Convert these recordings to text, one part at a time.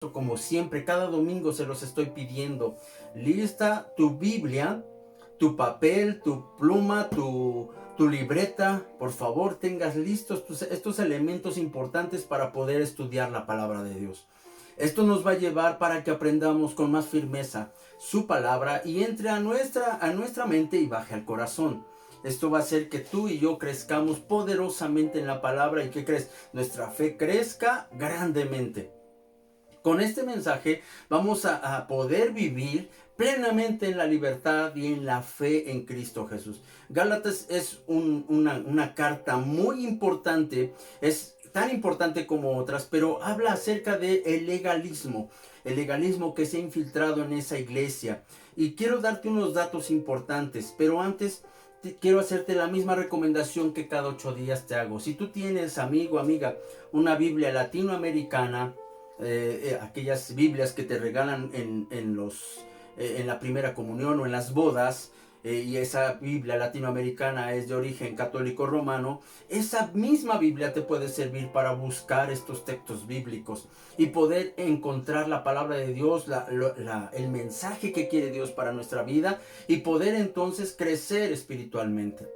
Como siempre, cada domingo se los estoy pidiendo. Lista tu Biblia, tu papel, tu pluma, tu libreta. Por favor, tengas listos estos elementos importantes para poder estudiar la palabra de Dios. Esto nos va a llevar para que aprendamos con más firmeza su palabra y entre a nuestra mente y baje al corazón. Esto va a hacer que tú y yo crezcamos poderosamente en la palabra y que nuestra fe crezca grandemente. Con este mensaje vamos a poder vivir plenamente en la libertad y en la fe en Cristo Jesús. Gálatas es una carta muy importante, es tan importante como otras, pero habla acerca del legalismo, el legalismo que se ha infiltrado en esa iglesia. Y quiero darte unos datos importantes, pero antes quiero hacerte la misma recomendación que cada 8 días te hago. Si tú tienes, amigo, amiga, una Biblia latinoamericana, aquellas Biblias que te regalan en la primera comunión o en las bodas, y esa Biblia latinoamericana es de origen católico romano, esa misma Biblia te puede servir para buscar estos textos bíblicos y poder encontrar la palabra de Dios, el mensaje que quiere Dios para nuestra vida y poder entonces crecer espiritualmente.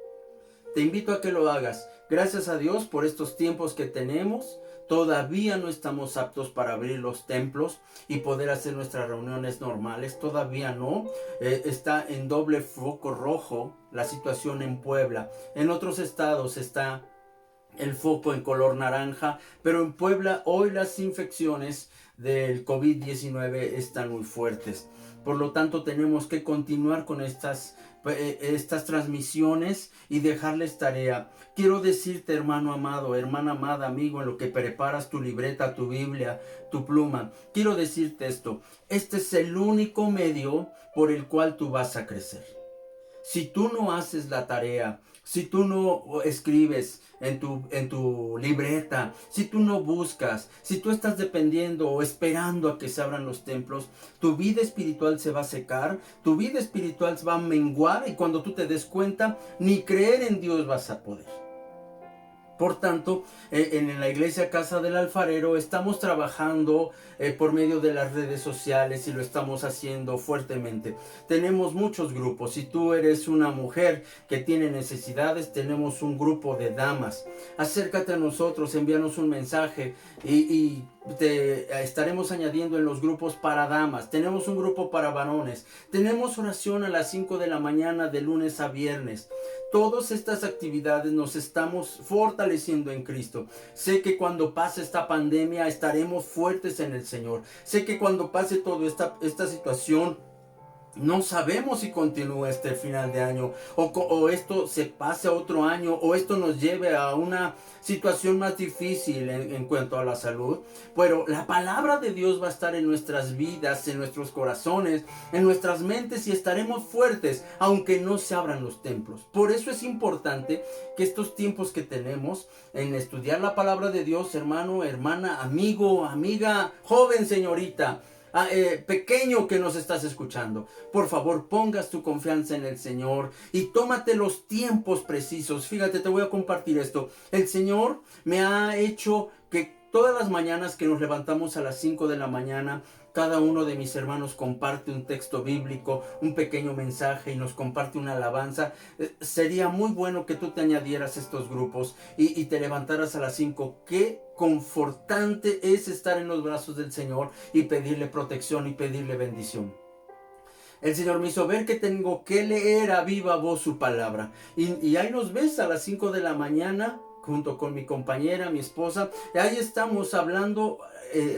Te invito a que lo hagas. Gracias a Dios por estos tiempos que tenemos. Todavía no estamos aptos para abrir los templos y poder hacer nuestras reuniones normales. Todavía no. Está en doble foco rojo la situación en Puebla. En otros estados está el foco en color naranja, pero en Puebla hoy las infecciones del COVID-19 están muy fuertes. Por lo tanto, tenemos que continuar con estas transmisiones y dejarles tarea. Quiero decirte, hermano amado, hermana amada, amigo, en lo que preparas tu libreta, tu Biblia, tu pluma, quiero decirte esto: este es el único medio por el cual tú vas a crecer. Si tú no haces la tarea, si tú no escribes en tu libreta, si tú no buscas, si tú estás dependiendo o esperando a que se abran los templos, tu vida espiritual se va a secar, tu vida espiritual va a menguar y cuando tú te des cuenta, ni creer en Dios vas a poder. Por tanto, en la iglesia Casa del Alfarero estamos trabajando por medio de las redes sociales y lo estamos haciendo fuertemente. Tenemos muchos grupos. Si tú eres una mujer que tiene necesidades, tenemos un grupo de damas. Acércate a nosotros, envíanos un mensaje y te estaremos añadiendo en los grupos para damas. Tenemos un grupo para varones. Tenemos oración a las 5 de la mañana de lunes a viernes. Todas estas actividades nos estamos fortaleciendo en Cristo. Sé que cuando pase esta pandemia estaremos fuertes en el Señor. Sé que cuando pase toda esta situación, no sabemos si continúa este final de año o esto se pase a otro año o esto nos lleve a una situación más difícil en cuanto a la salud. Pero la palabra de Dios va a estar en nuestras vidas, en nuestros corazones, en nuestras mentes y estaremos fuertes aunque no se abran los templos. Por eso es importante que estos tiempos que tenemos en estudiar la palabra de Dios, hermano, hermana, amigo, amiga, joven, señorita, pequeño que nos estás escuchando, por favor pongas tu confianza en el Señor y tómate los tiempos precisos. Fíjate, te voy a compartir esto. El Señor me ha hecho que todas las mañanas que nos levantamos a las 5 de la mañana, cada uno de mis hermanos comparte un texto bíblico, un pequeño mensaje y nos comparte una alabanza. Sería muy bueno que tú te añadieras a estos grupos y te levantaras a las 5. Qué confortante es estar en los brazos del Señor y pedirle protección y pedirle bendición. El Señor me hizo ver que tengo que leer a viva voz su palabra. Y ahí nos ves a las 5 de la mañana, junto con mi compañera, mi esposa. Y ahí estamos hablando,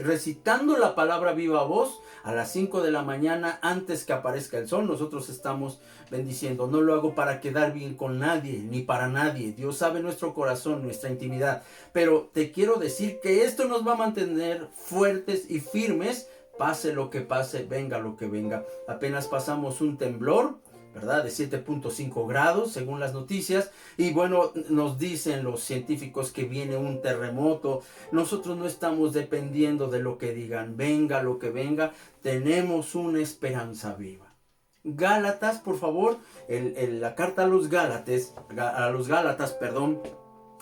recitando la palabra viva voz a las 5 de la mañana antes que aparezca el sol. Nosotros estamos bendiciendo. No lo hago para quedar bien con nadie, ni para nadie. Dios sabe nuestro corazón, nuestra intimidad. Pero te quiero decir que esto nos va a mantener fuertes y firmes. Pase lo que pase, venga lo que venga. Apenas pasamos un temblor, ¿verdad? De 7.5 grados, según las noticias. Y bueno, nos dicen los científicos que viene un terremoto. Nosotros no estamos dependiendo de lo que digan. Venga lo que venga, tenemos una esperanza viva. Gálatas, por favor, la carta a los Gálatas, perdón,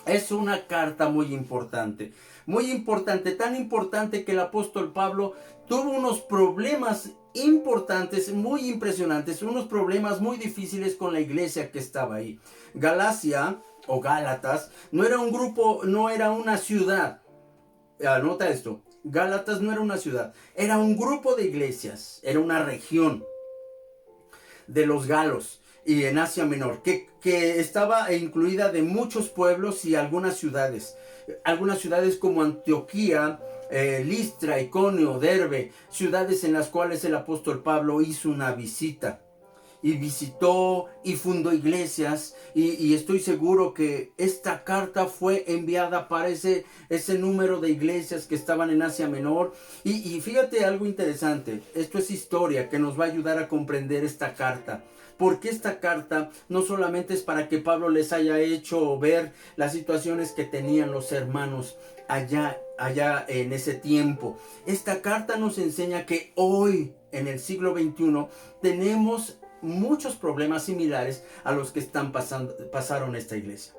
es una carta muy importante. muy importante, tan importante que el apóstol Pablo tuvo unos problemas importantes, muy impresionantes, unos problemas muy difíciles con la iglesia que estaba ahí. Galacia o Gálatas no era un grupo, no era una ciudad. Anota esto, Gálatas no era una ciudad, era un grupo de iglesias, era una región de los galos y en Asia Menor, que estaba incluida de muchos pueblos y algunas ciudades como Antioquía, Listra, Iconio, Derbe, ciudades en las cuales el apóstol Pablo hizo una visita. Y visitó y fundó iglesias y estoy seguro que esta carta fue enviada para ese número de iglesias que estaban en Asia Menor. Y fíjate algo interesante, esto es historia que nos va a ayudar a comprender esta carta. Porque esta carta no solamente es para que Pablo les haya hecho ver las situaciones que tenían los hermanos allá en ese tiempo. Esta carta nos enseña que hoy, en el siglo XXI, tenemos muchos problemas similares a los que pasaron esta iglesia.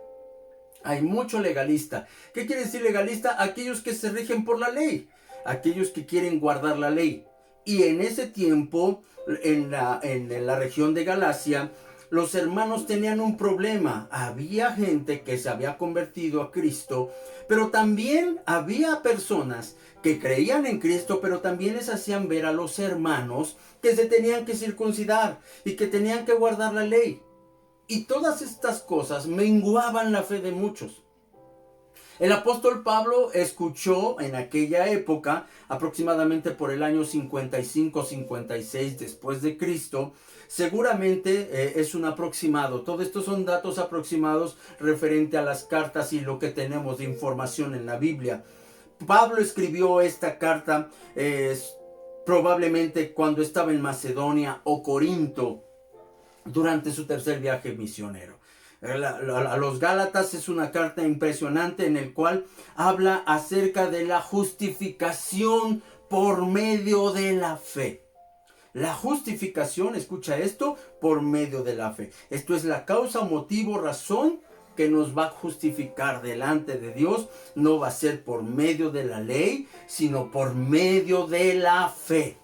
Hay mucho legalista. ¿Qué quiere decir legalista? Aquellos que se rigen por la ley, aquellos que quieren guardar la ley. Y en ese tiempo, en la región de Galacia, los hermanos tenían un problema. Había gente que se había convertido a Cristo, pero también había personas que creían en Cristo, pero también les hacían ver a los hermanos que se tenían que circuncidar y que tenían que guardar la ley. Y todas estas cosas menguaban la fe de muchos. El apóstol Pablo escuchó en aquella época, aproximadamente por el año 55-56 después de Cristo, seguramente es un aproximado. Todo esto son datos aproximados referente a las cartas y lo que tenemos de información en la Biblia. Pablo escribió esta carta probablemente cuando estaba en Macedonia o Corinto durante su tercer viaje misionero. A los Gálatas es una carta impresionante en el cual habla acerca de la justificación por medio de la fe. La justificación, escucha esto, por medio de la fe. Esto es la causa, motivo, razón que nos va a justificar delante de Dios. No va a ser por medio de la ley, sino por medio de la fe.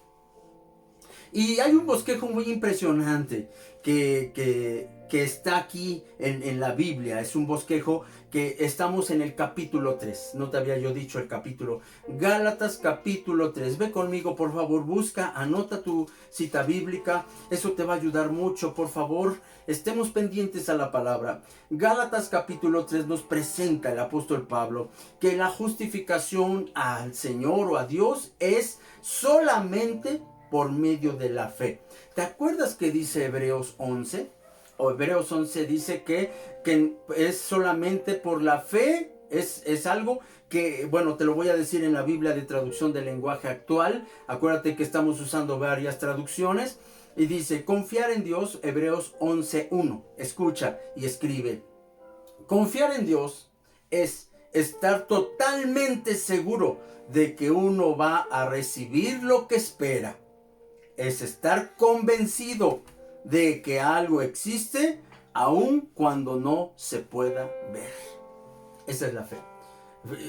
Y hay un bosquejo muy impresionante que está aquí en la Biblia. Es un bosquejo que estamos en el capítulo 3. No te había yo dicho el capítulo. Gálatas capítulo 3. Ve conmigo, por favor, busca, anota tu cita bíblica. Eso te va a ayudar mucho, por favor. Estemos pendientes a la palabra. Gálatas capítulo 3 nos presenta el apóstol Pablo que la justificación al Señor o a Dios es solamente por medio de la fe. ¿Te acuerdas que dice Hebreos 11? O Hebreos 11 dice que es solamente por la fe, es algo que, bueno, te lo voy a decir en la Biblia de traducción del lenguaje actual. Acuérdate que estamos usando varias traducciones. Y dice, confiar en Dios, Hebreos 11:1. Escucha y escribe. Confiar en Dios es estar totalmente seguro de que uno va a recibir lo que espera. Es estar convencido de que algo existe aun cuando no se pueda ver. Esa es la fe.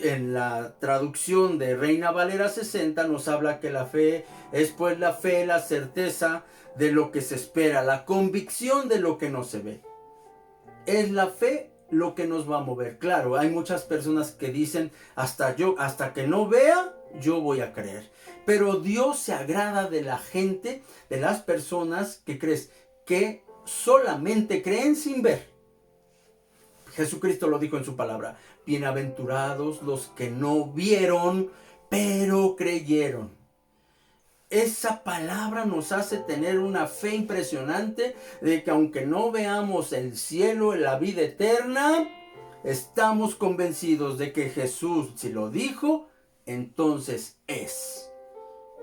En la traducción de Reina Valera 60 nos habla que la fe es pues la fe, la certeza de lo que se espera, la convicción de lo que no se ve. Es la fe lo que nos va a mover. Claro, hay muchas personas que dicen hasta que no vea, yo voy a creer. Pero Dios se agrada de la gente, de las personas que solamente creen sin ver. Jesucristo lo dijo en su palabra. Bienaventurados los que no vieron, pero creyeron. Esa palabra nos hace tener una fe impresionante de que aunque no veamos el cielo, la vida eterna, estamos convencidos de que Jesús, si lo dijo, entonces es.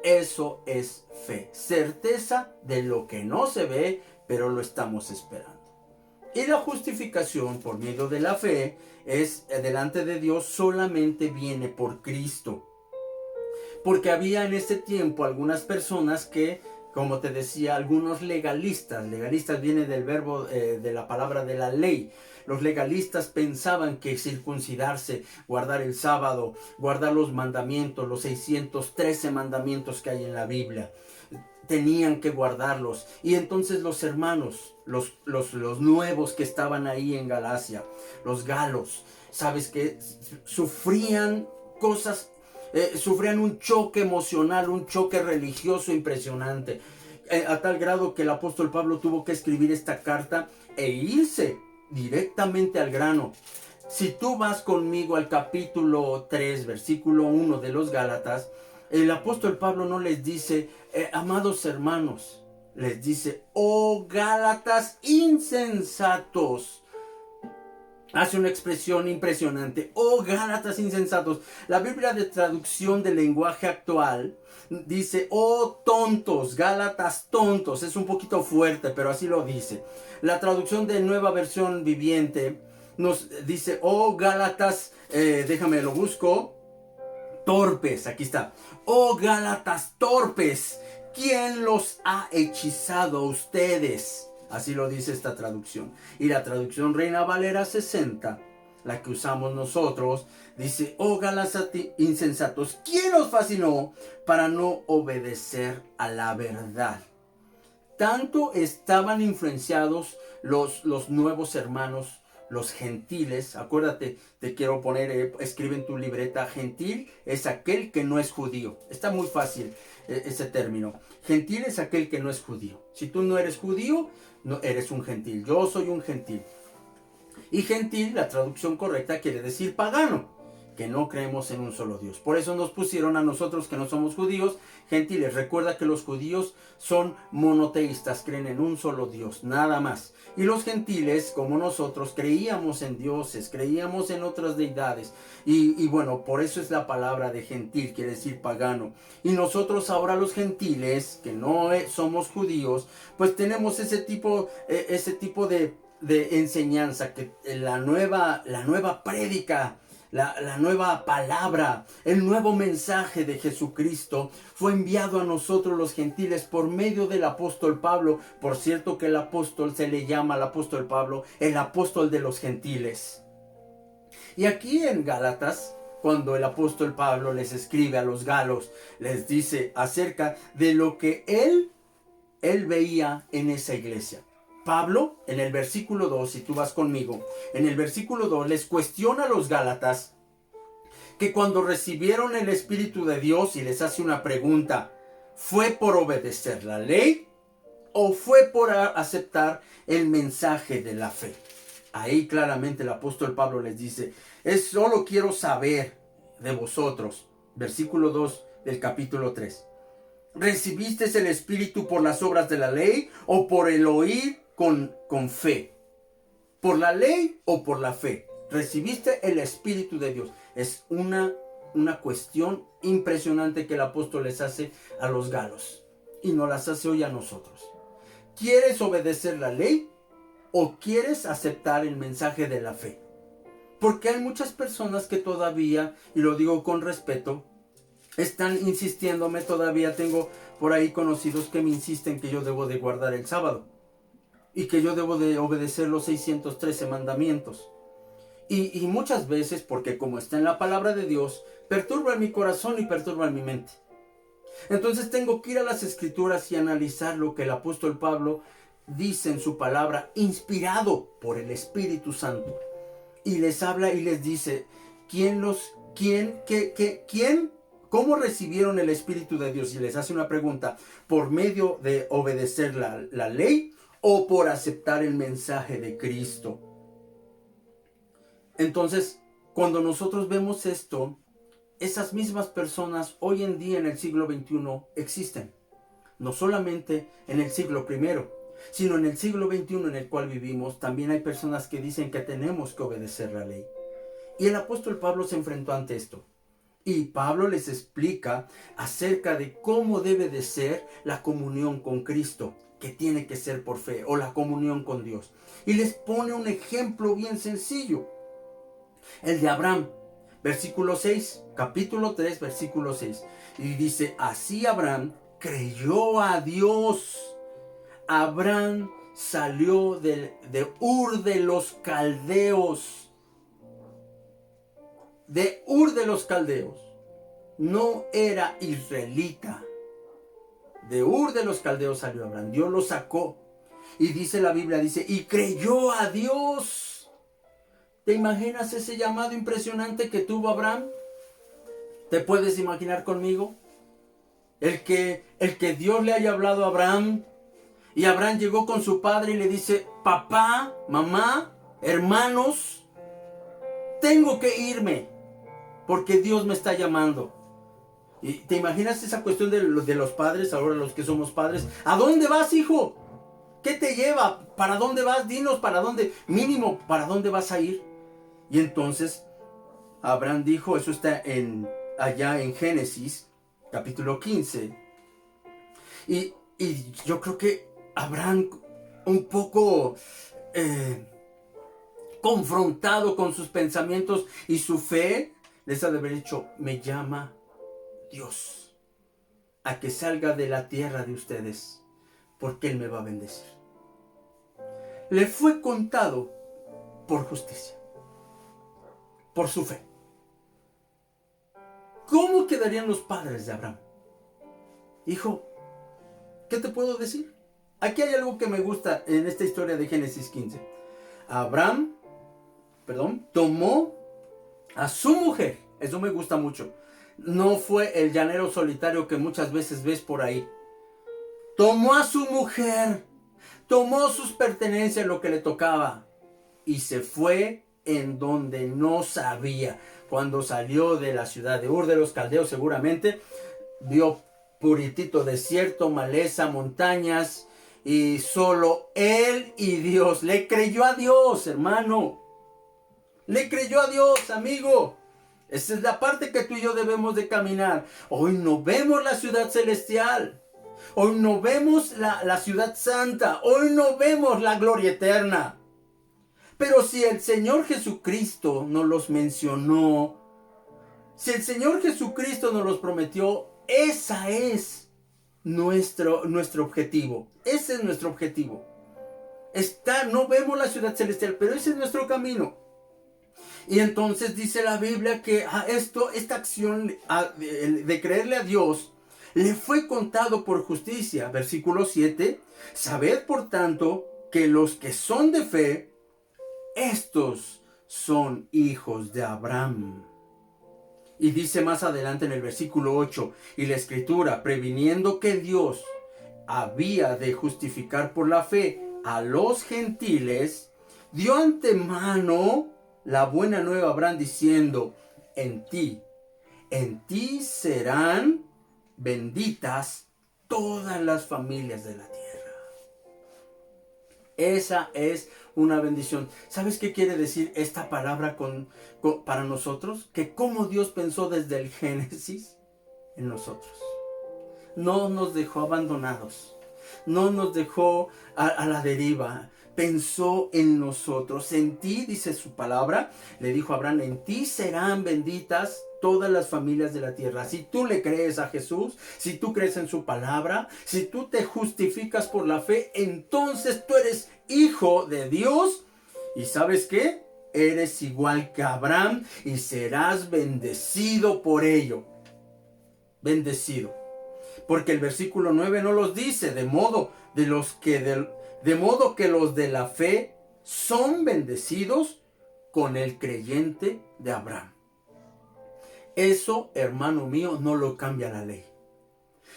Eso es fe, certeza de lo que no se ve, pero lo estamos esperando. Y la justificación por medio de la fe es delante de Dios solamente viene por Cristo. Porque había en ese tiempo algunas personas que como te decía, algunos legalistas viene del verbo, de la palabra de la ley. Los legalistas pensaban que circuncidarse, guardar el sábado, guardar los mandamientos, los 613 mandamientos que hay en la Biblia, tenían que guardarlos. Y entonces los hermanos, los nuevos que estaban ahí en Galacia, los galos, sabes que sufrían cosas, sufrían un choque emocional, un choque religioso impresionante, a tal grado que el apóstol Pablo tuvo que escribir esta carta e irse directamente al grano. Si tú vas conmigo al capítulo 3, versículo 1 de los Gálatas, el apóstol Pablo no les dice, amados hermanos, les dice, oh Gálatas insensatos. Hace una expresión impresionante, oh Gálatas insensatos. La Biblia de traducción del lenguaje actual dice, oh tontos, Gálatas tontos. Es un poquito fuerte, pero así lo dice. La traducción de Nueva Versión Viviente nos dice, oh Gálatas, déjame lo busco, torpes, aquí está. Oh Gálatas torpes, ¿quién los ha hechizado a ustedes? Así lo dice esta traducción. Y la traducción Reina Valera 60, la que usamos nosotros, dice, oh Gálatas insensatos, ¿quién os fascinó para no obedecer a la verdad? Tanto estaban influenciados los nuevos hermanos, los gentiles. Acuérdate, te quiero poner, escribe en tu libreta, gentil es aquel que no es judío. Está muy fácil ese término. Gentil es aquel que no es judío. Si tú no eres judío, no eres un gentil. Yo soy un gentil. Y gentil, la traducción correcta, quiere decir pagano, que no creemos en un solo Dios. Por eso nos pusieron a nosotros que no somos judíos, gentiles. Recuerda que los judíos son monoteístas, creen en un solo Dios, nada más. Y los gentiles, como nosotros, creíamos en dioses, creíamos en otras deidades. Y bueno, por eso es la palabra de gentil, quiere decir pagano. Y nosotros ahora los gentiles, que no somos judíos, pues tenemos ese tipo de enseñanza, que la nueva prédica, la nueva palabra, el nuevo mensaje de Jesucristo fue enviado a nosotros los gentiles por medio del apóstol Pablo. Por cierto que el apóstol se le llama al apóstol Pablo el apóstol de los gentiles. Y aquí en Gálatas, cuando el apóstol Pablo les escribe a los galos, les dice acerca de lo que él veía en esa iglesia. Pablo, en el versículo 2, si tú vas conmigo, en el versículo 2 les cuestiona a los Gálatas que cuando recibieron el Espíritu de Dios, y les hace una pregunta, ¿fue por obedecer la ley o fue por aceptar el mensaje de la fe? Ahí claramente el apóstol Pablo les dice, solo quiero saber de vosotros, versículo 2 del capítulo 3. ¿Recibiste el Espíritu por las obras de la ley o por el oír con fe? ¿Por la ley o por la fe? Recibiste el Espíritu de Dios. Es una cuestión impresionante que el apóstol les hace a los galos y nos las hace hoy a nosotros. ¿Quieres obedecer la ley o quieres aceptar el mensaje de la fe? Porque hay muchas personas que todavía, y lo digo con respeto, están insistiéndome. Todavía tengo por ahí conocidos que me insisten que yo debo de guardar el sábado y que yo debo de obedecer los 613 mandamientos. Y muchas veces, porque como está en la palabra de Dios, perturba mi corazón y perturba mi mente. Entonces tengo que ir a las Escrituras y analizar lo que el apóstol Pablo dice en su palabra, inspirado por el Espíritu Santo. Y les habla y les dice, ¿cómo recibieron el Espíritu de Dios? Y les hace una pregunta, ¿por medio de obedecer la ley o por aceptar el mensaje de Cristo? Entonces, cuando nosotros vemos esto, esas mismas personas hoy en día en el siglo XXI existen. No solamente en el siglo I, sino en el siglo XXI en el cual vivimos, también hay personas que dicen que tenemos que obedecer la ley. Y el apóstol Pablo se enfrentó ante esto. Y Pablo les explica acerca de cómo debe de ser la comunión con Cristo, que tiene que ser por fe, o la comunión con Dios. Y les pone un ejemplo bien sencillo. El de Abraham, versículo 6, capítulo 3, versículo 6. Y dice, así Abraham, creyó a Dios. Abraham salió de Ur de los Caldeos. De Ur de los Caldeos. No era israelita. De Ur de los Caldeos salió Abraham. Dios lo sacó. Y dice la Biblia, dice, y creyó a Dios. ¿Te imaginas ese llamado impresionante que tuvo Abraham? ¿Te puedes imaginar conmigo? El que Dios le haya hablado a Abraham. Y Abraham llegó con su padre y le dice, papá, mamá, hermanos, tengo que irme porque Dios me está llamando. ¿Y te imaginas esa cuestión de los padres, ahora los que somos padres? ¿A dónde vas, hijo? ¿Qué te lleva? ¿Para dónde vas? Dinos para dónde, mínimo, ¿para dónde vas a ir? Y entonces Abraham dijo, eso está allá en Génesis, capítulo 15. Y yo creo que Abraham, un poco confrontado con sus pensamientos y su fe, les ha de haber dicho, me llama Dios a que salga de la tierra de ustedes, porque Él me va a bendecir. Le fue contado por justicia, por su fe. ¿Cómo quedarían los padres de Abraham? Hijo, ¿qué te puedo decir? Aquí hay algo que me gusta en esta historia de Génesis 15. Abraham, tomó a su mujer. Eso me gusta mucho. No fue el llanero solitario que muchas veces ves por ahí. Tomó a su mujer, tomó sus pertenencias, lo que le tocaba, y se fue en donde no sabía. Cuando salió de la ciudad de Ur de los Caldeos, seguramente vio puritito desierto, maleza, montañas, y solo él y Dios. Le creyó a Dios, hermano. Le creyó a Dios, amigo. Esa es la parte que tú y yo debemos de caminar. Hoy no vemos la ciudad celestial. Hoy no vemos la ciudad santa. Hoy no vemos la gloria eterna. Pero si el Señor Jesucristo nos los mencionó, si el Señor Jesucristo nos los prometió, esa es nuestro objetivo. Ese es nuestro objetivo. No vemos la ciudad celestial, pero ese es nuestro camino. Y entonces dice la Biblia que esta acción de creerle a Dios le fue contado por justicia. Versículo 7. Sabed por tanto que los que son de fe, estos son hijos de Abraham. Y dice más adelante en el versículo 8, y la Escritura, previniendo que Dios había de justificar por la fe a los gentiles, dio antemano la buena nueva a Abraham diciendo, en ti serán benditas todas las familias de la tierra. Esa es una bendición. ¿Sabes qué quiere decir esta palabra para nosotros? Que como Dios pensó desde el Génesis en nosotros. No nos dejó abandonados. No nos dejó a la deriva. Pensó en nosotros. En ti, dice su palabra, le dijo a Abraham, en ti serán benditas todas las familias de la tierra. Si tú le crees a Jesús, si tú crees en su palabra, si tú te justificas por la fe, entonces tú eres hijo de Dios. ¿Y sabes qué? Eres igual que Abraham y serás bendecido por ello. Bendecido. Porque el versículo 9 no los dice, de modo que los de la fe son bendecidos con el creyente de Abraham. Eso, hermano mío, no lo cambia la ley.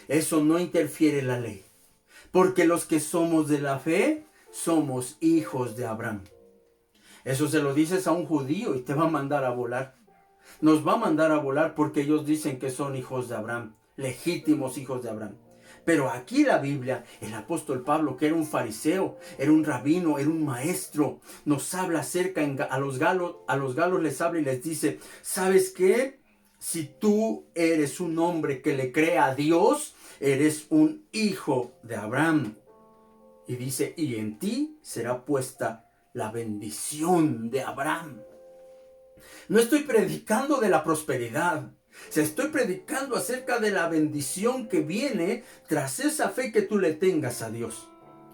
Eso no interfiere la ley. Porque los que somos de la fe, somos hijos de Abraham. Eso se lo dices a un judío y te va a mandar a volar. Nos va a mandar a volar porque ellos dicen que son hijos de Abraham, legítimos hijos de Abraham. Pero aquí la Biblia, el apóstol Pablo, que era un fariseo, era un rabino, era un maestro, nos habla acerca, a los galos les habla y les dice, ¿sabes qué? Si tú eres un hombre que le cree a Dios, eres un hijo de Abraham. Y dice, y en ti será puesta la bendición de Abraham. No estoy predicando de la prosperidad. Estoy predicando acerca de la bendición que viene tras esa fe que tú le tengas a Dios.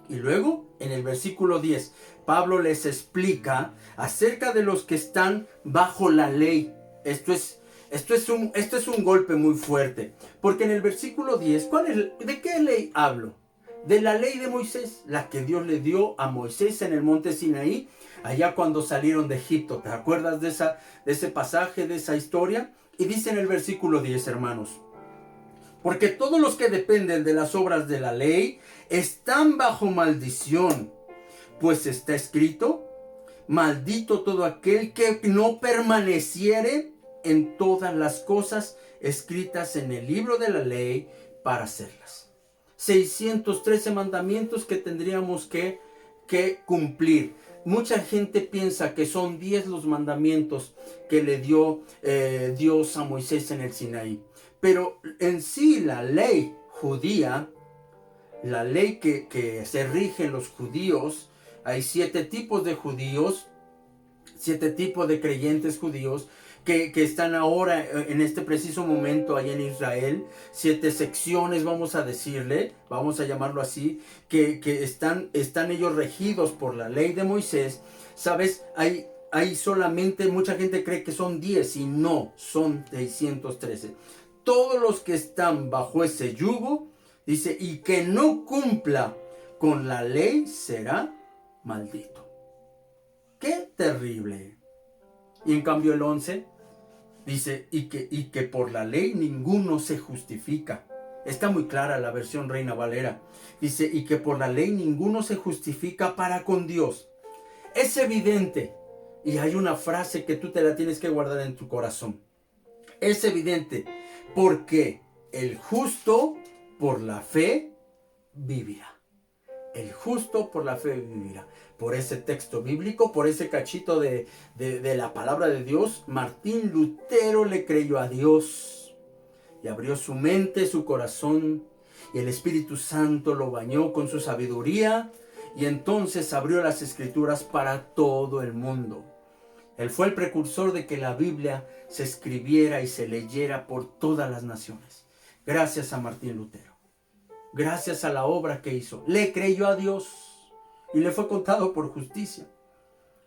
Y luego, en el versículo 10, Pablo les explica acerca de los que están bajo la ley. Esto es un golpe muy fuerte. Porque en el versículo 10, ¿de qué ley hablo? De la ley de Moisés, la que Dios le dio a Moisés en el monte Sinaí, allá cuando salieron de Egipto. ¿Te acuerdas de ese pasaje, de esa historia? Y dice en el versículo 10, hermanos: porque todos los que dependen de las obras de la ley están bajo maldición, pues está escrito: maldito todo aquel que no permaneciere en todas las cosas escritas en el libro de la ley para hacerlas. 613 mandamientos que tendríamos que cumplir. Mucha gente piensa que son 10 los mandamientos que le dio Dios a Moisés en el Sinaí. Pero en sí la ley judía, la ley que se rige en los judíos, hay 7 tipos de judíos, 7 tipos de creyentes judíos que están ahora en este preciso momento allá en Israel. 7 secciones, vamos a decirle, vamos a llamarlo así, que están ellos regidos por la ley de Moisés. ¿Sabes? Hay solamente, mucha gente cree que son 10 y no, son 613. Todos los que están bajo ese yugo, dice, y que no cumpla con la ley será maldito. ¡Qué terrible! Y en cambio el 11 dice, y que por la ley ninguno se justifica. Está muy clara la versión Reina Valera. Dice, y que por la ley ninguno se justifica para con Dios. Es evidente, y hay una frase que tú te la tienes que guardar en tu corazón. Es evidente, porque el justo por la fe vivirá. El justo por la fe vivirá. Por ese texto bíblico, por ese cachito de la palabra de Dios, Martín Lutero le creyó a Dios y abrió su mente, su corazón, y el Espíritu Santo lo bañó con su sabiduría, y entonces abrió las Escrituras para todo el mundo. Él fue el precursor de que la Biblia se escribiera y se leyera por todas las naciones. Gracias a Martín Lutero. Gracias a la obra que hizo. Le creyó a Dios y le fue contado por justicia.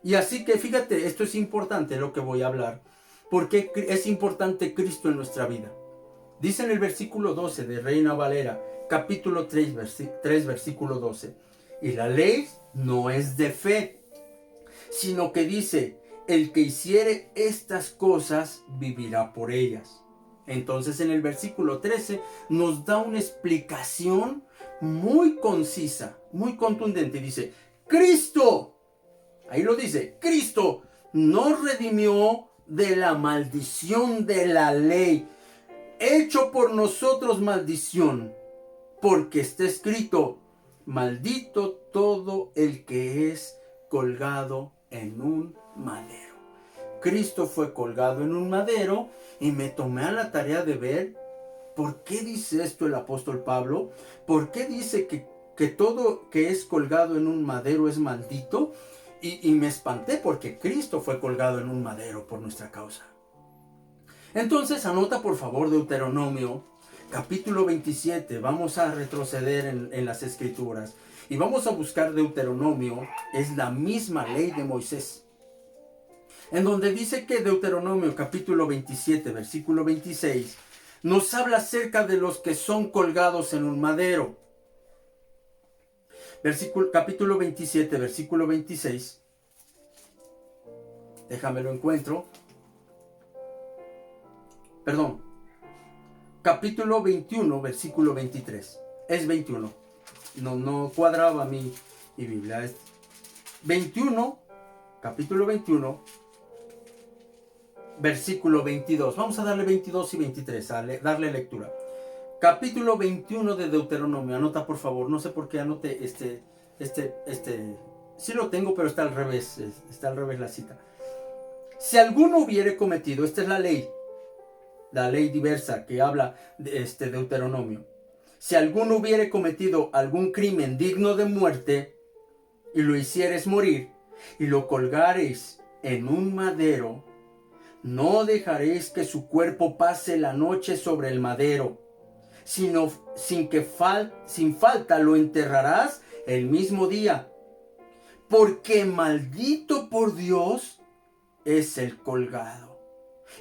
Y así que fíjate, esto es importante lo que voy a hablar. Porque es importante Cristo en nuestra vida. Dice en el versículo 12 de Reina Valera, capítulo 3, versículo 12. Y la ley no es de fe, sino que dice: el que hiciere estas cosas vivirá por ellas. Entonces en el versículo 13 nos da una explicación muy concisa, muy contundente. Dice: Cristo, ahí lo dice, Cristo nos redimió de la maldición de la ley, hecho por nosotros maldición, porque está escrito: maldito todo el que es colgado en un madero. Cristo fue colgado en un madero, y me tomé a la tarea de ver por qué dice esto el apóstol Pablo, por qué dice que todo que es colgado en un madero es maldito, y me espanté porque Cristo fue colgado en un madero por nuestra causa. Entonces anota por favor Deuteronomio capítulo 27, vamos a retroceder en las Escrituras y vamos a buscar Deuteronomio, es la misma ley de Moisés. En donde dice que Deuteronomio capítulo 27, versículo 26, nos habla acerca de los que son colgados en un madero. Capítulo 27, versículo 26. Déjame lo encuentro. Perdón. Capítulo 21, versículo 23. Es 21. No cuadraba mi Biblia. Es 21, capítulo 21. Versículo 22. Vamos a darle 22 y 23, darle lectura. Capítulo 21 de Deuteronomio. Anota por favor. No sé por qué anote sí lo tengo, pero está al revés. Está al revés la cita. Si alguno hubiere cometido, esta es la ley diversa que habla de Deuteronomio. Si alguno hubiere cometido algún crimen digno de muerte, y lo hicieres morir, y lo colgareis en un madero, No dejaréis que su cuerpo pase la noche sobre el madero, sino sin falta lo enterrarás el mismo día. Porque maldito por Dios es el colgado.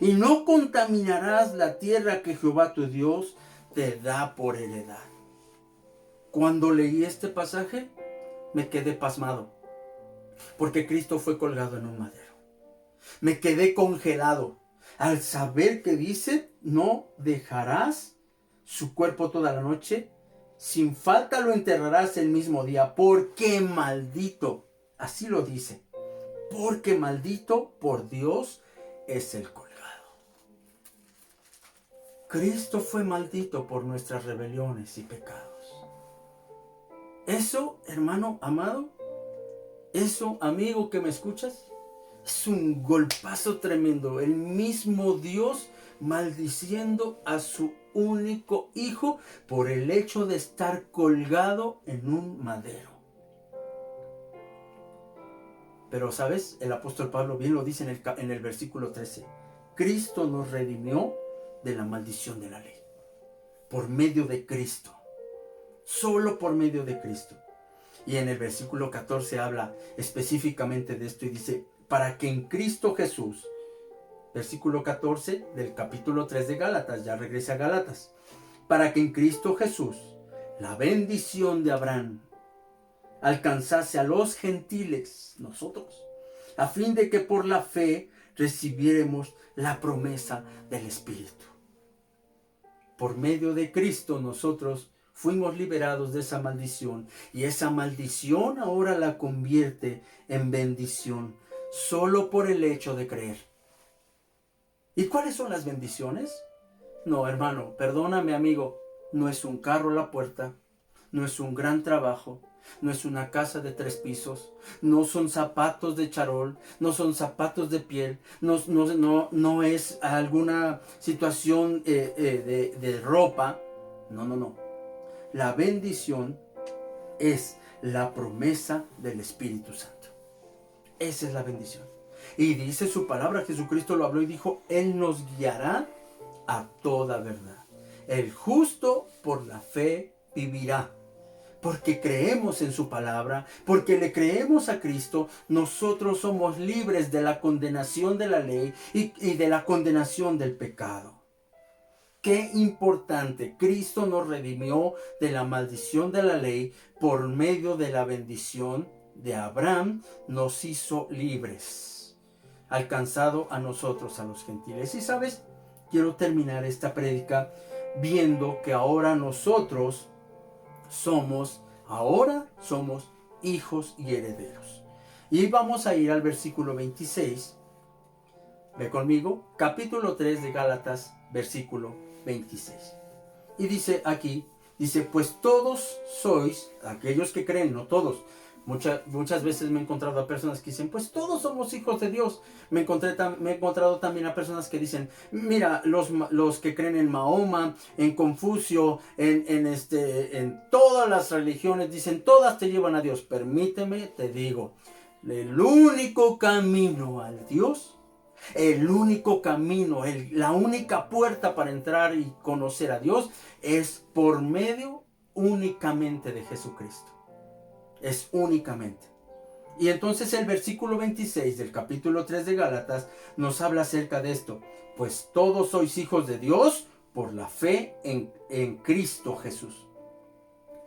Y no contaminarás la tierra que Jehová tu Dios te da por heredad. Cuando leí este pasaje, me quedé pasmado, porque Cristo fue colgado en un madero. Me quedé congelado al saber que dice, no dejarás su cuerpo toda la noche, sin falta lo enterrarás el mismo día, porque maldito, así lo dice, porque maldito por Dios es el colgado. Cristo fue maldito por nuestras rebeliones y pecados. Eso, hermano amado, eso, amigo que me escuchas, es un golpazo tremendo. El mismo Dios maldiciendo a su único hijo por el hecho de estar colgado en un madero. Pero, ¿sabes? El apóstol Pablo bien lo dice en el versículo 13. Cristo nos redimió de la maldición de la ley. Por medio de Cristo. Solo por medio de Cristo. Y en el versículo 14 habla específicamente de esto y dice, para que en Cristo Jesús, versículo 14 del capítulo 3 de Gálatas, ya regresa a Gálatas, para que en Cristo Jesús la bendición de Abraham alcanzase a los gentiles, nosotros, a fin de que por la fe recibiéramos la promesa del Espíritu. Por medio de Cristo nosotros fuimos liberados de esa maldición, y esa maldición ahora la convierte en bendición solo por el hecho de creer. ¿Y cuáles son las bendiciones? No, hermano, perdóname, amigo, no es un carro a la puerta, no es un gran trabajo, no es una casa de 3 pisos, no son zapatos de charol, no son zapatos de piel, no es alguna situación de ropa. No. La bendición es la promesa del Espíritu Santo. Esa es la bendición. Y dice su palabra, Jesucristo lo habló y dijo, Él nos guiará a toda verdad. El justo por la fe vivirá. Porque creemos en su palabra, porque le creemos a Cristo, nosotros somos libres de la condenación de la ley y de la condenación del pecado. Qué importante, Cristo nos redimió de la maldición de la ley por medio de la bendición de Abraham, nos hizo libres, alcanzado a nosotros, a los gentiles. Y sabes, quiero terminar esta prédica viendo que ahora nosotros somos hijos y herederos. Y vamos a ir al versículo 26. Ve conmigo, capítulo 3 de Gálatas, versículo 26. Y dice aquí, pues todos sois, aquellos que creen, no todos. Muchas veces me he encontrado a personas que dicen, pues todos somos hijos de Dios. Me he encontrado también a personas que dicen, mira, los que creen en Mahoma, en Confucio, en todas las religiones, dicen, todas te llevan a Dios. Permíteme, te digo, el único camino al Dios, el único camino, la única puerta para entrar y conocer a Dios es por medio únicamente de Jesucristo. Es únicamente. Y entonces el versículo 26 del capítulo 3 de Gálatas nos habla acerca de esto. Pues todos sois hijos de Dios por la fe en Cristo Jesús.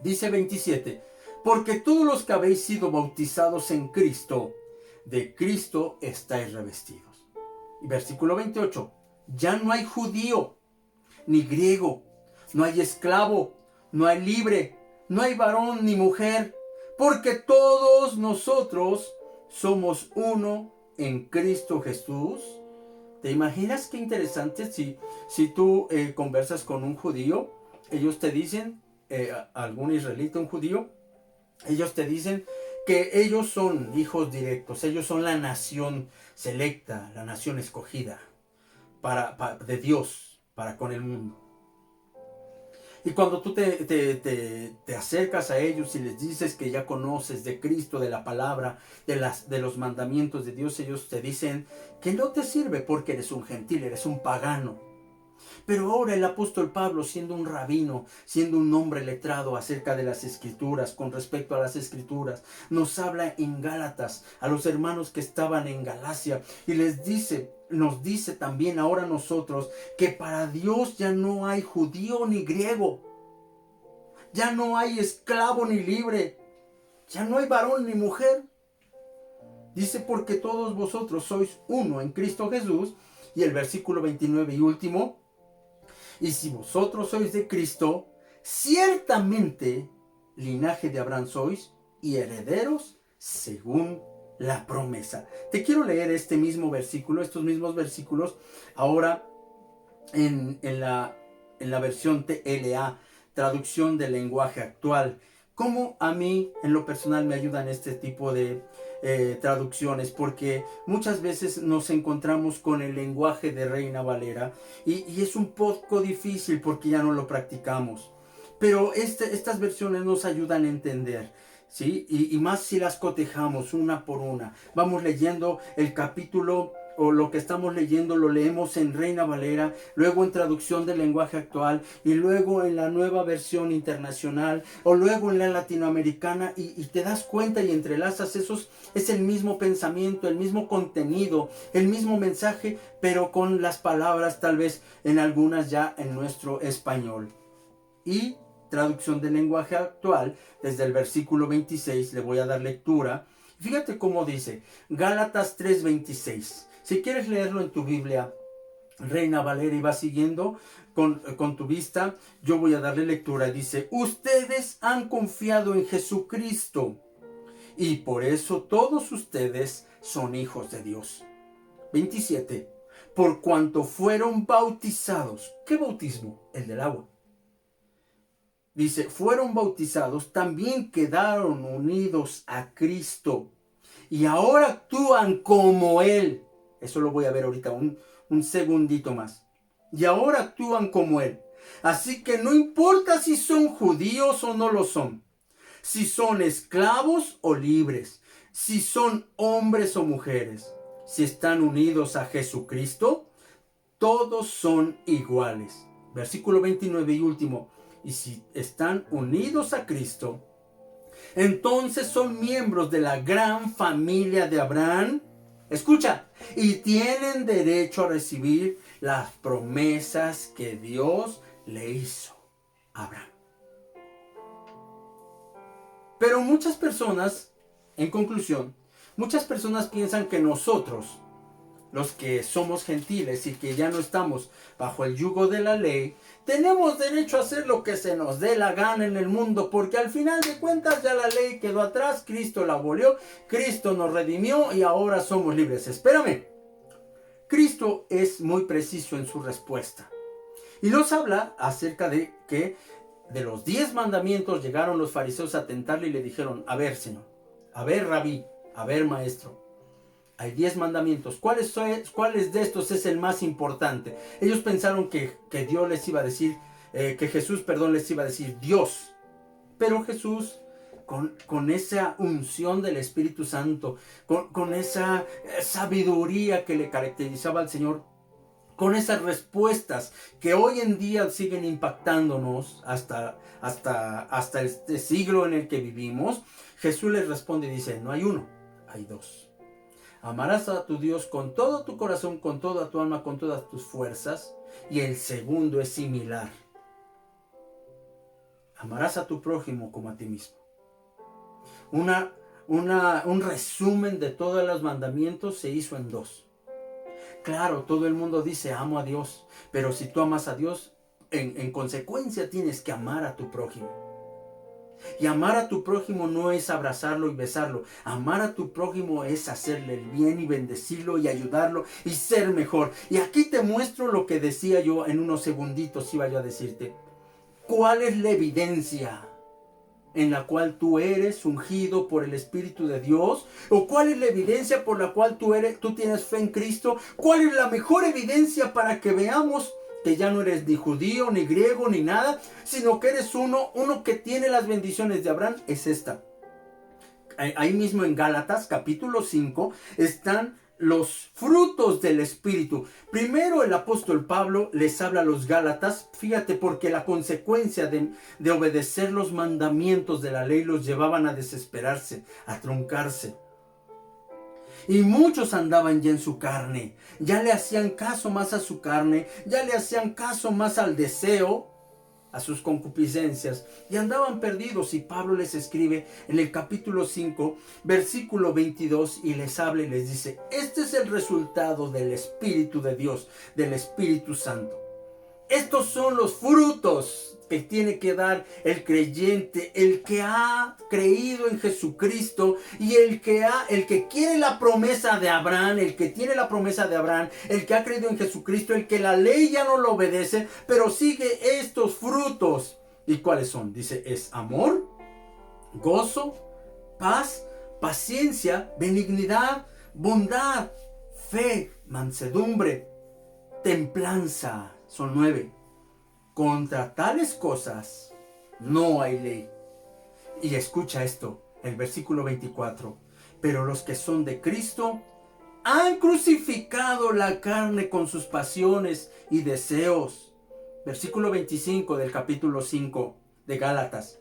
Dice 27, porque todos los que habéis sido bautizados en Cristo, de Cristo estáis revestidos. Y versículo 28, ya no hay judío, ni griego, no hay esclavo, no hay libre, no hay varón ni mujer, porque todos nosotros somos uno en Cristo Jesús. ¿Te imaginas qué interesante si tú conversas con un judío? Ellos te dicen, algún israelita, un judío, ellos te dicen que ellos son hijos directos, ellos son la nación selecta, la nación escogida de Dios para con el mundo. Y cuando tú te acercas a ellos y les dices que ya conoces de Cristo, de la palabra, de los mandamientos de Dios, ellos te dicen que no te sirve porque eres un gentil, eres un pagano. Pero ahora el apóstol Pablo, siendo un rabino, siendo un hombre letrado acerca de las escrituras, con respecto a las escrituras, nos habla en Gálatas a los hermanos que estaban en Galacia y nos dice también ahora nosotros que para Dios ya no hay judío ni griego, ya no hay esclavo ni libre, ya no hay varón ni mujer. Dice, porque todos vosotros sois uno en Cristo Jesús. Y el versículo 29 y último: y si vosotros sois de Cristo, ciertamente linaje de Abraham sois y herederos según la promesa. Te quiero leer estos mismos versículos, ahora en la versión TLA, traducción del lenguaje actual. Cómo a mí en lo personal me ayudan este tipo de traducciones, porque muchas veces nos encontramos con el lenguaje de Reina Valera y es un poco difícil porque ya no lo practicamos, pero estas versiones nos ayudan a entender, ¿sí? Y más si las cotejamos una por una. Vamos leyendo el capítulo, o lo que estamos leyendo lo leemos en Reina Valera, luego en traducción del lenguaje actual, y luego en la nueva versión internacional, o luego en la latinoamericana, y te das cuenta y entrelazas esos. Es el mismo pensamiento, el mismo contenido, el mismo mensaje, pero con las palabras tal vez en algunas ya en nuestro español. Y traducción del lenguaje actual, desde el versículo 26, le voy a dar lectura. Fíjate cómo dice, Gálatas 3:26. Si quieres leerlo en tu Biblia, Reina Valera, y vas siguiendo con tu vista, yo voy a darle lectura. Dice, ustedes han confiado en Jesucristo y por eso todos ustedes son hijos de Dios. 27. Por cuanto fueron bautizados. ¿Qué bautismo? El del agua. Dice, fueron bautizados, también quedaron unidos a Cristo y ahora actúan como Él. Eso lo voy a ver ahorita, un segundito más. Y ahora actúan como Él. Así que no importa si son judíos o no lo son, si son esclavos o libres, si son hombres o mujeres, si están unidos a Jesucristo, todos son iguales. Versículo 29 y último. Y si están unidos a Cristo, entonces son miembros de la gran familia de Abraham. Escucha, y tienen derecho a recibir las promesas que Dios le hizo a Abraham. Pero muchas personas, en conclusión, muchas personas piensan que nosotros, los que somos gentiles y que ya no estamos bajo el yugo de la ley, tenemos derecho a hacer lo que se nos dé la gana en el mundo, porque al final de cuentas ya la ley quedó atrás, Cristo la abolió, Cristo nos redimió y ahora somos libres. Espérame, Cristo es muy preciso en su respuesta y nos habla acerca de que de los 10 mandamientos llegaron los fariseos a tentarle y le dijeron, a ver, Señor, a ver, Rabí, a ver, Maestro, hay 10 mandamientos. ¿Cuáles de estos es el más importante? Ellos pensaron que Dios les iba a decir, que Jesús, les iba a decir Dios. Pero Jesús, con esa unción del Espíritu Santo, con esa sabiduría que le caracterizaba al Señor, con esas respuestas que hoy en día siguen impactándonos hasta este siglo en el que vivimos, Jesús les responde y dice, no hay uno, hay dos. Amarás a tu Dios con todo tu corazón, con toda tu alma, con todas tus fuerzas. Y el segundo es similar. Amarás a tu prójimo como a ti mismo. Un resumen de todos los mandamientos se hizo en 2. Claro, todo el mundo dice amo a Dios, pero si tú amas a Dios, en consecuencia tienes que amar a tu prójimo. Y amar a tu prójimo no es abrazarlo y besarlo. Amar a tu prójimo es hacerle el bien y bendecirlo y ayudarlo y ser mejor. Y aquí te muestro lo que decía yo en unos segunditos, iba yo a decirte. ¿Cuál es la evidencia en la cual tú eres ungido por el Espíritu de Dios? ¿O cuál es la evidencia por la cual tú tienes fe en Cristo? ¿Cuál es la mejor evidencia para que veamos que ya no eres ni judío, ni griego, ni nada, sino que eres uno que tiene las bendiciones de Abraham, es esta. Ahí mismo en Gálatas capítulo 5 están los frutos del Espíritu. Primero el apóstol Pablo les habla a los Gálatas, fíjate, porque la consecuencia de obedecer los mandamientos de la ley los llevaban a desesperarse, a truncarse. Y muchos andaban ya en su carne, ya le hacían caso más a su carne, ya le hacían caso más al deseo, a sus concupiscencias, y andaban perdidos. Y Pablo les escribe en el capítulo 5, versículo 22, y les habla y les dice: este es el resultado del Espíritu de Dios, del Espíritu Santo. Estos son los frutos que tiene que dar el creyente, el que ha creído en Jesucristo y el que quiere la promesa de Abraham, el que tiene la promesa de Abraham, el que ha creído en Jesucristo, el que la ley ya no lo obedece, pero sigue estos frutos. ¿Y cuáles son? Dice, es amor, gozo, paz, paciencia, benignidad, bondad, fe, mansedumbre, templanza. Son 9. Contra tales cosas no hay ley. Y escucha esto, el versículo 24. Pero los que son de Cristo han crucificado la carne con sus pasiones y deseos. Versículo 25 del capítulo 5 de Gálatas.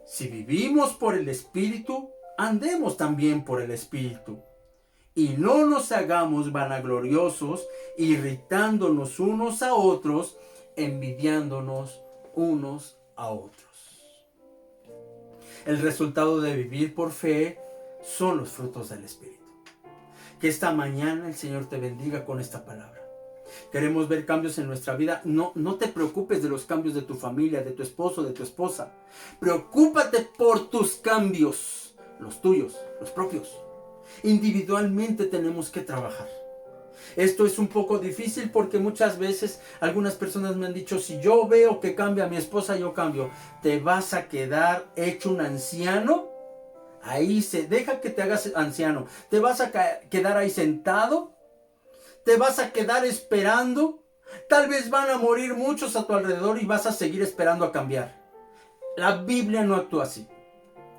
Si vivimos por el Espíritu, andemos también por el Espíritu. Y no nos hagamos vanagloriosos, irritándonos unos a otros, envidiándonos unos a otros. El resultado de vivir por fe son los frutos del Espíritu. Que esta mañana el Señor te bendiga con esta palabra. Queremos ver cambios en nuestra vida. No te preocupes de los cambios de tu familia, de tu esposo, de tu esposa. Preocúpate por tus cambios, los tuyos, los propios. Individualmente tenemos que trabajar. Esto es un poco difícil porque muchas veces algunas personas me han dicho: si yo veo que cambia mi esposa, yo cambio. ¿Te vas a quedar hecho un anciano? Deja que te hagas anciano. ¿Te vas a quedar ahí sentado? ¿Te vas a quedar esperando? Tal vez van a morir muchos a tu alrededor y vas a seguir esperando a cambiar. La Biblia no actúa así.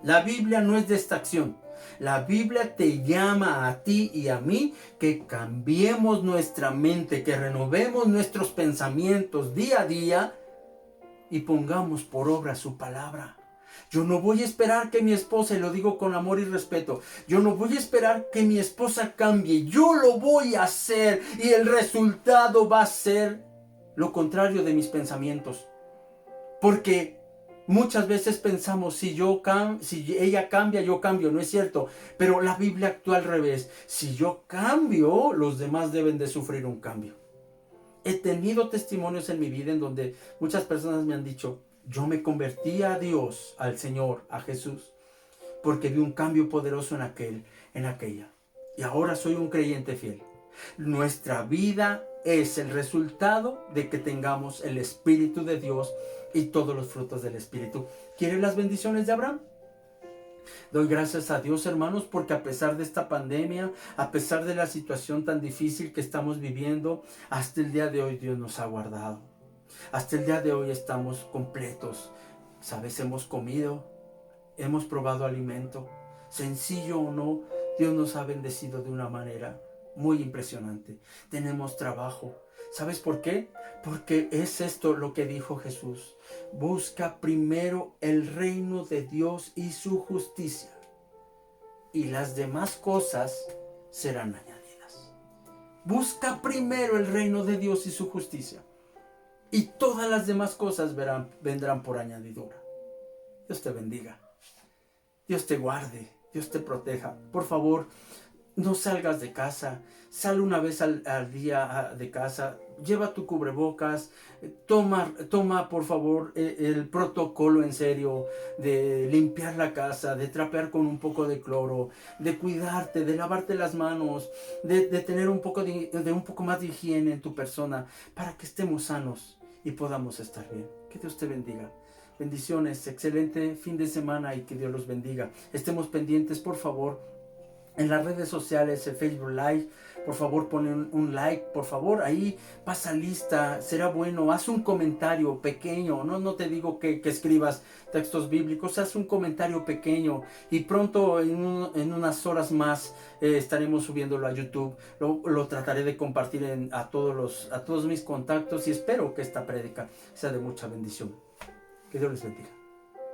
La Biblia no es de esta acción. La Biblia te llama a ti y a mí que cambiemos nuestra mente, que renovemos nuestros pensamientos día a día y pongamos por obra su palabra. Yo no voy a esperar que mi esposa, y lo digo con amor y respeto, yo no voy a esperar que mi esposa cambie. Yo lo voy a hacer y el resultado va a ser lo contrario de mis pensamientos. Porque muchas veces pensamos, si ella cambia, yo cambio. No es cierto, pero la Biblia actúa al revés. Si yo cambio, los demás deben de sufrir un cambio. He tenido testimonios en mi vida en donde muchas personas me han dicho: yo me convertí a Dios, al Señor, a Jesús, porque vi un cambio poderoso en aquella. Y ahora soy un creyente fiel. Nuestra vida es el resultado de que tengamos el Espíritu de Dios y todos los frutos del Espíritu. ¿Quieren las bendiciones de Abraham? Doy gracias a Dios, hermanos, porque a pesar de esta pandemia, a pesar de la situación tan difícil que estamos viviendo, hasta el día de hoy Dios nos ha guardado. Hasta el día de hoy estamos completos. ¿Sabes? Hemos comido, hemos probado alimento. Sencillo o no, Dios nos ha bendecido de una manera muy impresionante. Tenemos trabajo. ¿Sabes por qué? Porque es esto lo que dijo Jesús: busca primero el reino de Dios y su justicia, y las demás cosas serán añadidas. Busca primero el reino de Dios y su justicia, y todas las demás cosas vendrán por añadidura. Dios te bendiga. Dios te guarde. Dios te proteja. Por favor, no salgas de casa. Sal una vez al día de casa. Lleva tu cubrebocas. Toma por favor el protocolo en serio de limpiar la casa, de trapear con un poco de cloro, de cuidarte, de lavarte las manos, de tener un poco más de higiene en tu persona, para que estemos sanos y podamos estar bien. Que Dios te bendiga. Bendiciones, excelente fin de semana y que Dios los bendiga. Estemos pendientes, por favor, en las redes sociales, en Facebook Live. Por favor, pon un like, por favor, ahí pasa lista, será bueno, haz un comentario pequeño, no te digo que escribas textos bíblicos, haz un comentario pequeño y pronto en unas horas más estaremos subiéndolo a YouTube, lo trataré de compartir a todos mis contactos y espero que esta prédica sea de mucha bendición. Que Dios les bendiga.